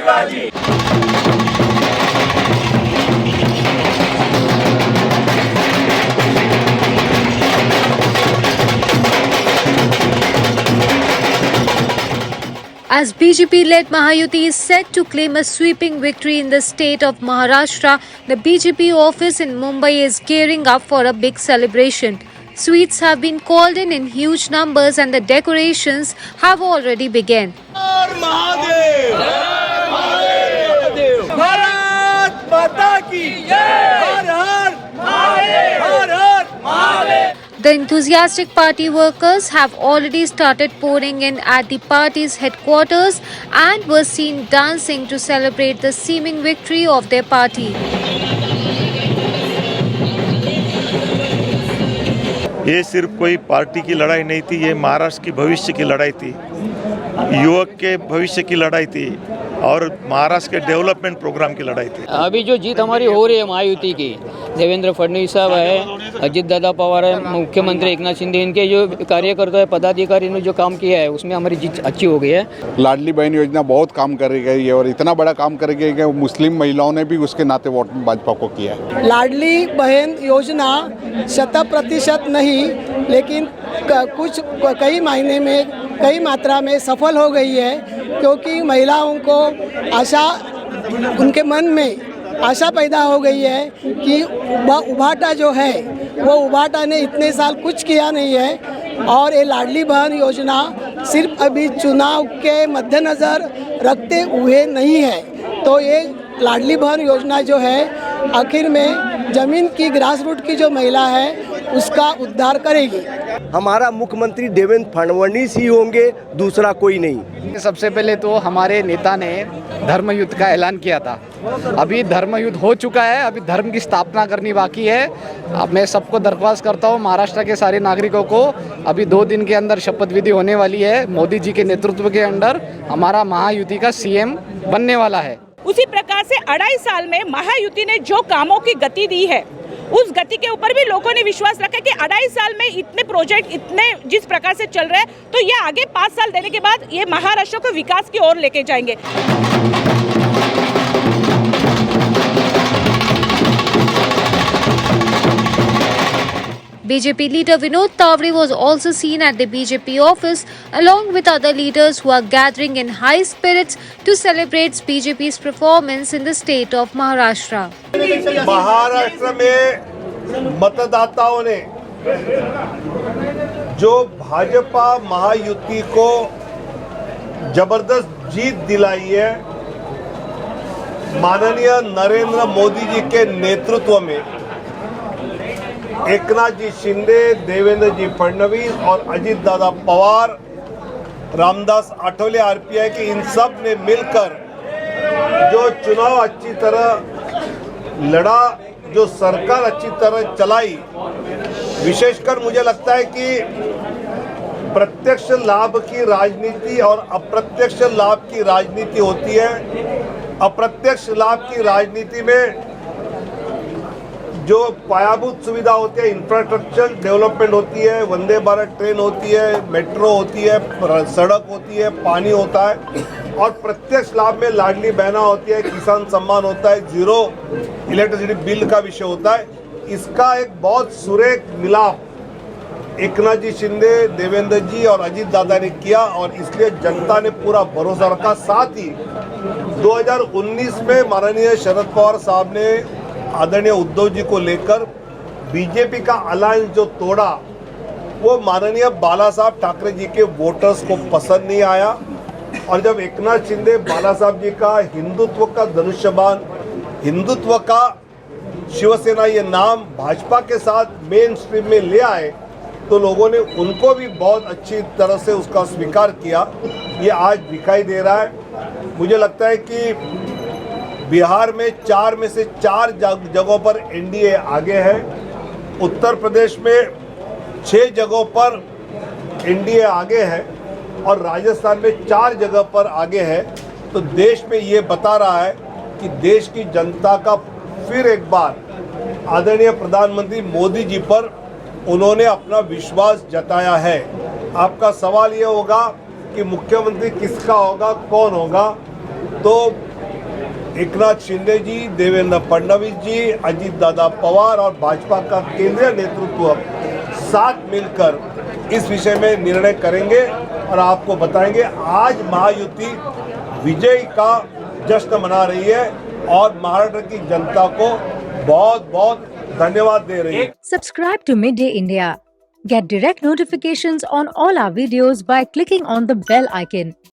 Shivaji. As BJP-led Mahayuti is set to claim a sweeping victory in the state of Maharashtra, the BJP office in Mumbai is gearing up for a big celebration. Sweets have been called in huge numbers and the decorations have already begun. हर महादेव, हर महादेव, भारत माता की जय, हर हर महादेव, हर हर Mahadev. The enthusiastic party workers have already started pouring in at the party's headquarters and were seen dancing to celebrate the seeming victory of their party. ये सिर्फ कोई party की लड़ाई नहीं थी, ये महाराष्ट्र की भविष्य की लड़ाई थी, युवक के भविष्य की लड़ाई थी और महाराष्ट्र के डेवलपमेंट प्रोग्राम की लड़ाई थी। अभी जो जीत हमारी हो रही है महायुति की, देवेंद्र फडणवीस साहब है, अजित दादा पवार है, मुख्यमंत्री एकनाथ शिंदे, इनके जो कार्यकर्ता है, पदाधिकारी ने जो काम किया है उसमें हमारी जीत अच्छी हो गई है। लाडली बहन योजना बहुत काम कर रही है और इतना बड़ा काम कर रही है कि मुस्लिम महिलाओं ने भी उसके नाते वोट भाजपा को किया है। लाडली बहन योजना 100% नहीं, लेकिन कुछ कई महीने में कई मात्रा में सफल हो गई है, क्योंकि महिलाओं को आशा, उनके मन में आशा पैदा हो गई है कि उभाटा जो है वो उभाटा ने इतने साल कुछ किया नहीं है और ये लाडली बहन योजना सिर्फ अभी चुनाव के मद्देनज़र रखते हुए नहीं है। तो ये लाडली बहन योजना जो है आखिर में ज़मीन की ग्रास रूट की जो महिला है उसका उद्धार करेगी। हमारा मुख्यमंत्री देवेंद्र फडणवीस ही होंगे, दूसरा कोई नहीं। सबसे पहले तो हमारे नेता ने धर्म युद्ध का ऐलान किया था, अभी धर्म युद्ध हो चुका है, अभी धर्म की स्थापना करनी बाकी है। अब मैं सबको दरख्वास्त करता हूँ, महाराष्ट्र के सारे नागरिकों को, अभी 2 दिन के अंदर शपथ विधि होने वाली है। मोदी जी के नेतृत्व के अंडर हमारा महायुति का सीएम बनने वाला है। उसी प्रकार से 2.5 साल में महायुति ने जो कामों की गति दी है, उस गति के ऊपर भी लोगों ने विश्वास रखा कि 2.5 साल में इतने प्रोजेक्ट इतने जिस प्रकार से चल रहे हैं, तो ये आगे 5 साल देने के बाद ये महाराष्ट्र को विकास की ओर लेके जाएंगे। BJP leader Vinod Tawri was also seen at the BJP office along with other leaders who are gathering in high spirits to celebrate BJP's performance in the state of Maharashtra. Maharashtra में मतदाताओं ने जो भाजपा महायुति को जबरदस्त जीत दिलाई है, माननीय नरेंद्र मोदी जी के नेतृत्व में एकनाथ जी शिंदे, देवेंद्र जी फडणवीस और अजित दादा पवार, रामदास आठवले आरपीआई के, इन सब ने मिलकर जो चुनाव अच्छी तरह लड़ा, जो सरकार अच्छी तरह चलाई, विशेषकर मुझे लगता है कि प्रत्यक्ष लाभ की राजनीति और अप्रत्यक्ष लाभ की राजनीति होती है। अप्रत्यक्ष लाभ की राजनीति में जो पायाभूत सुविधा होती है, इंफ्रास्ट्रक्चर डेवलपमेंट होती है, वंदे भारत ट्रेन होती है, मेट्रो होती है, सड़क होती है, पानी होता है, और प्रत्यक्ष लाभ में लाडली बहना होती है, किसान सम्मान होता है, जीरो इलेक्ट्रिसिटी बिल का विषय होता है। इसका एक बहुत सुरेख मिलाप एकनाथ जी शिंदे, देवेंद्र जी और अजित दादा ने किया और इसलिए जनता ने पूरा भरोसा रखा। साथ ही 2019 में माननीय शरद पवार साहब ने आदरणीय उद्धव जी को लेकर बीजेपी का अलायंस जो तोड़ा, वो माननीय बाला साहब ठाकरे जी के वोटर्स को पसंद नहीं आया। और जब एकनाथ शिंदे बाला साहब जी का हिंदुत्व का धनुष्यबाण, हिंदुत्व का शिवसेना ये नाम भाजपा के साथ मेन स्ट्रीम में ले आए, तो लोगों ने उनको भी बहुत अच्छी तरह से उसका स्वीकार किया। ये आज दिखाई दे रहा है। मुझे लगता है कि बिहार में 4 में से 4 जगहों पर एनडीए आगे है, उत्तर प्रदेश में 6 जगहों पर एनडीए आगे है और राजस्थान में 4 जगह पर आगे है। तो देश में ये बता रहा है कि देश की जनता का फिर एक बार आदरणीय प्रधानमंत्री मोदी जी पर उन्होंने अपना विश्वास जताया है। आपका सवाल ये होगा कि मुख्यमंत्री किसका होगा, कौन होगा, तो एकनाथ शिंदे जी, देवेंद्र फडणवीस जी, अजीत दादा पवार और भाजपा का केंद्रीय नेतृत्व साथ मिलकर इस विषय में निर्णय करेंगे और आपको बताएंगे। आज महायुति विजय का जश्न मना रही है और महाराष्ट्र की जनता को बहुत बहुत धन्यवाद दे रही है। Subscribe to Midday India. Get direct notifications on all our videos by clicking on the bell icon.